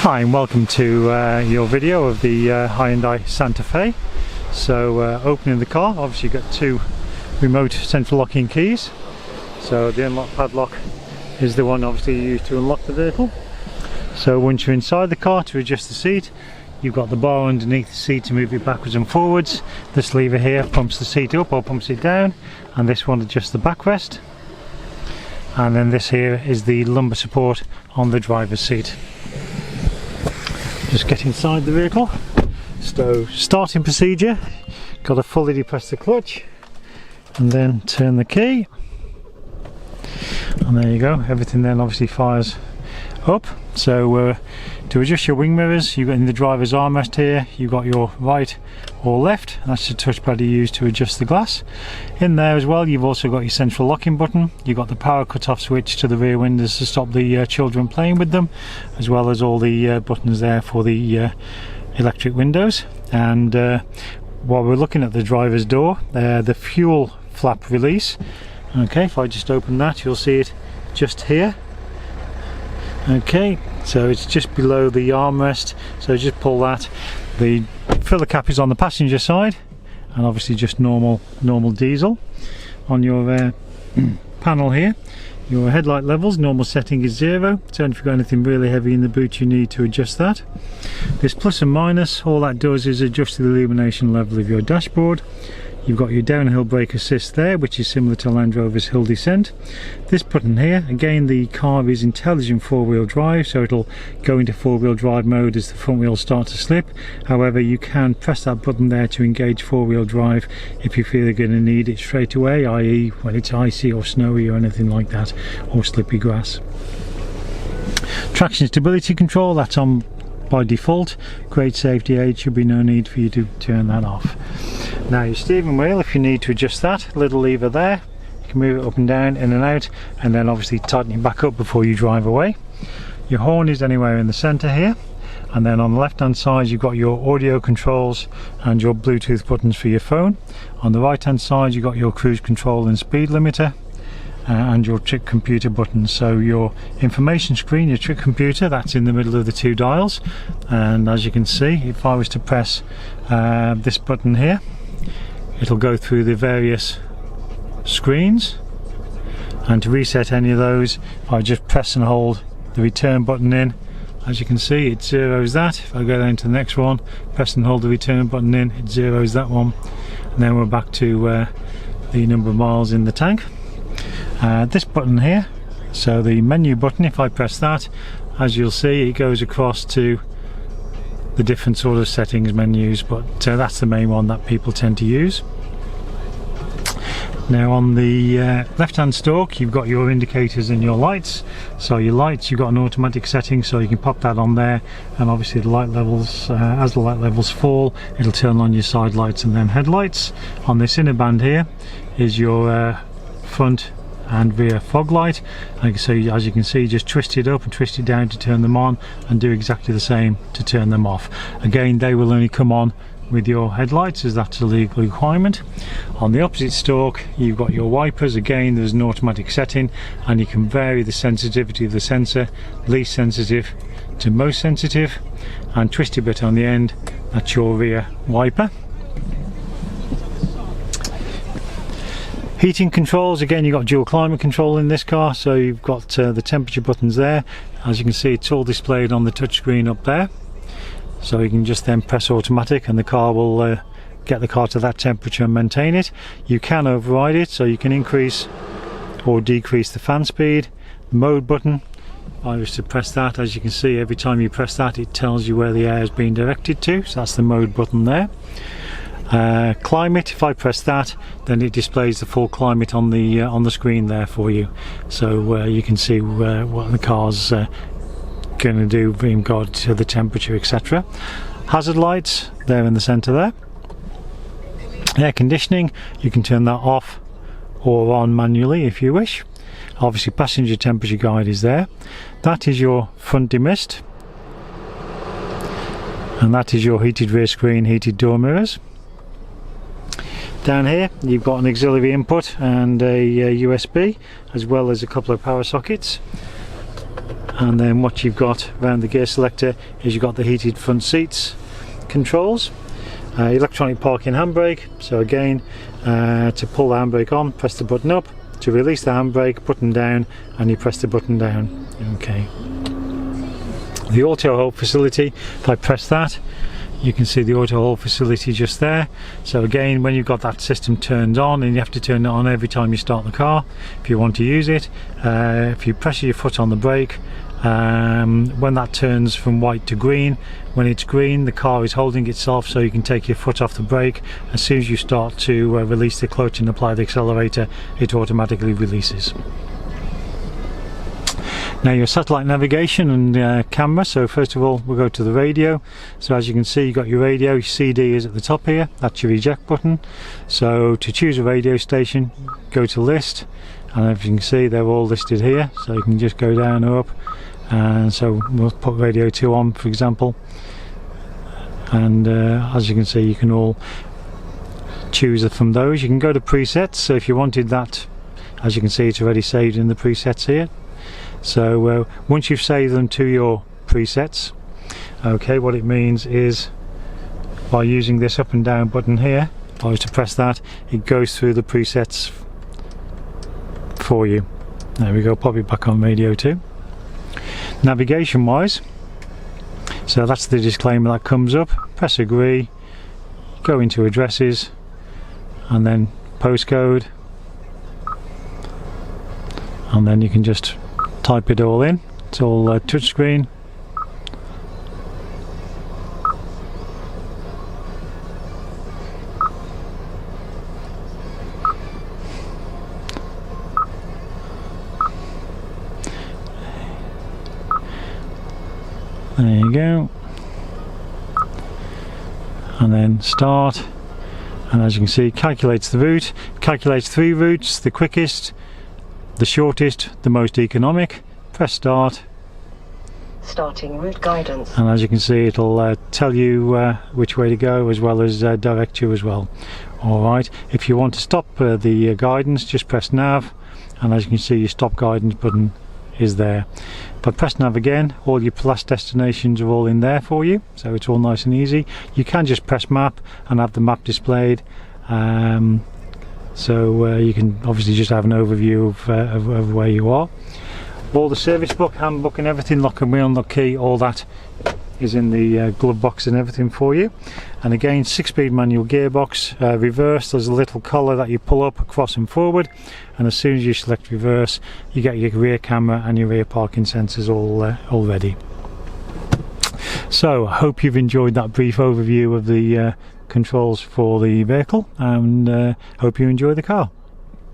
Hi and welcome to your video of the Hyundai Santa Fe. So opening the car, obviously you've got two remote central locking keys. So the unlock padlock is the one obviously you use to unlock the vehicle. So once you're inside the car, to adjust the seat, you've got the bar underneath the seat to move it backwards and forwards. This lever here pumps the seat up or pumps it down, and this one adjusts the backrest. And then this here is the lumbar support on the driver's seat. Just get inside the vehicle. So starting procedure, got to fully depress the clutch and then turn the key, and there you go, everything then obviously fires up. So to adjust your wing mirrors, you've got in the driver's armrest here, you've got your right or left, that's the touchpad you use to adjust the glass. In there as well you've also got your central locking button, you've got the power cut-off switch to the rear windows to stop the children playing with them, as well as all the buttons there for the electric windows. And while we're looking at the driver's door, the fuel flap release, okay, if I just open that you'll see it just here. Okay, so it's just below the armrest, so just pull that. The filler cap is on the passenger side, and obviously just normal diesel. On your panel here, your headlight levels, normal setting is 0, so if you've got anything really heavy in the boot you need to adjust that. This plus and minus, all that does is adjust the illumination level of your dashboard. You've got your downhill brake assist there, which is similar to Land Rover's hill descent. This button here, again the car is intelligent four-wheel drive, so it'll go into four-wheel drive mode as the front wheels start to slip. However, you can press that button there to engage four-wheel drive if you feel you're going to need it straight away, i.e. when it's icy or snowy or anything like that, or slippy grass. Traction stability control, that's on by default. Great safety aid, should be no need for you to turn that off. Now your steering wheel, if you need to adjust that, little lever there, you can move it up and down, in and out, and then obviously tighten it back up before you drive away. Your horn is anywhere in the centre here, and then on the left hand side you've got your audio controls and your Bluetooth buttons for your phone. On the right hand side you've got your cruise control and speed limiter, and your trip computer buttons. So your information screen, your trip computer, that's in the middle of the two dials, and as you can see, if I was to press this button here, it'll go through the various screens, and to reset any of those, if I just press and hold the return button in, as you can see it zeroes that. If I go down to the next one, press and hold the return button in, it zeroes that one, and then we're back to the number of miles in the tank. This button here, so the menu button, if I press that, as you'll see it goes across to the different sort of settings menus, but that's the main one that people tend to use. Now on the left hand stalk you've got your indicators and your lights. So your lights, you've got an automatic setting, so you can pop that on there, and obviously the light levels, as the light levels fall, it'll turn on your side lights and then headlights. On this inner band here is your front and rear fog light, so as you can see, just twist it up and twist it down to turn them on, and do exactly the same to turn them off. Again, they will only come on with your headlights, as that's a legal requirement. On the opposite stalk you've got your wipers. Again, there's an automatic setting, and you can vary the sensitivity of the sensor, least sensitive to most sensitive, and twist a bit on the end, that's your rear wiper. Heating controls, again you've got dual climate control in this car, so you've got the temperature buttons there. As you can see, it's all displayed on the touchscreen up there, so you can just then press automatic and the car will get the car to that temperature and maintain it. You can override it, so you can increase or decrease the fan speed. The mode button, I was to press that, as you can see every time you press that it tells you where the air is being directed to, so that's the mode button there. Climate, if I press that, then it displays the full climate on the screen there for you, so you can see what the car's going to do in regard to the temperature, etc. Hazard lights, they're in the centre there. Air conditioning, you can turn that off or on manually if you wish. Obviously passenger temperature guide is there. That is your front demist, and that is your heated rear screen, heated door mirrors. Down here you've got an auxiliary input and a USB, as well as a couple of power sockets. And then what you've got around the gear selector is you've got the heated front seats controls, electronic parking handbrake. So again, to pull the handbrake on, press the button up. To release the handbrake, button down, and you press the button down. Okay. The auto hold facility, if I press that, you can see the auto hold facility just there. So again, when you've got that system turned on, and you have to turn it on every time you start the car if you want to use it, if you press your foot on the brake, when that turns from white to green, when it's green, the car is holding itself, so you can take your foot off the brake. As soon as you start to release the clutch and apply the accelerator, it automatically releases. Now your satellite navigation and camera. So first of all, we'll go to the radio. So as you can see, you've got your radio. Your CD is at the top here. That's your eject button. So to choose a radio station, go to list, and as you can see, they're all listed here. So you can just go down or up. And so we'll put radio 2 on, for example, and as you can see, you can all choose from those. You can go to presets, so if you wanted that, as you can see, it's already saved in the presets here. So once you've saved them to your presets, okay, what it means is by using this up and down button here, if I was to press that, it goes through the presets for you. There we go, pop it back on radio 2. Navigation wise, so that's the disclaimer that comes up. Press agree, go into addresses, and then postcode, and then you can just type it all in. It's all touchscreen. There you go, and then start, and as you can see, calculates the route, calculates 3 routes, the quickest, the shortest, the most economic. Press start, starting route guidance, and as you can see, it'll tell you which way to go, as well as direct you as well. Alright, if you want to stop the guidance, just press nav, and as you can see, your stop guidance button is there. If I press nav again, all your last destinations are all in there for you, so it's all nice and easy. You can just press map and have the map displayed, so you can obviously just have an overview of where you are. All the service book, handbook and everything, lock and wheel, unlock key, all that is in the glove box and everything for you. And again, 6-speed manual gearbox, reverse, there's a little collar that you pull up across and forward, and as soon as you select reverse, you get your rear camera and your rear parking sensors all ready. So I hope you've enjoyed that brief overview of the controls for the vehicle, and hope you enjoy the car.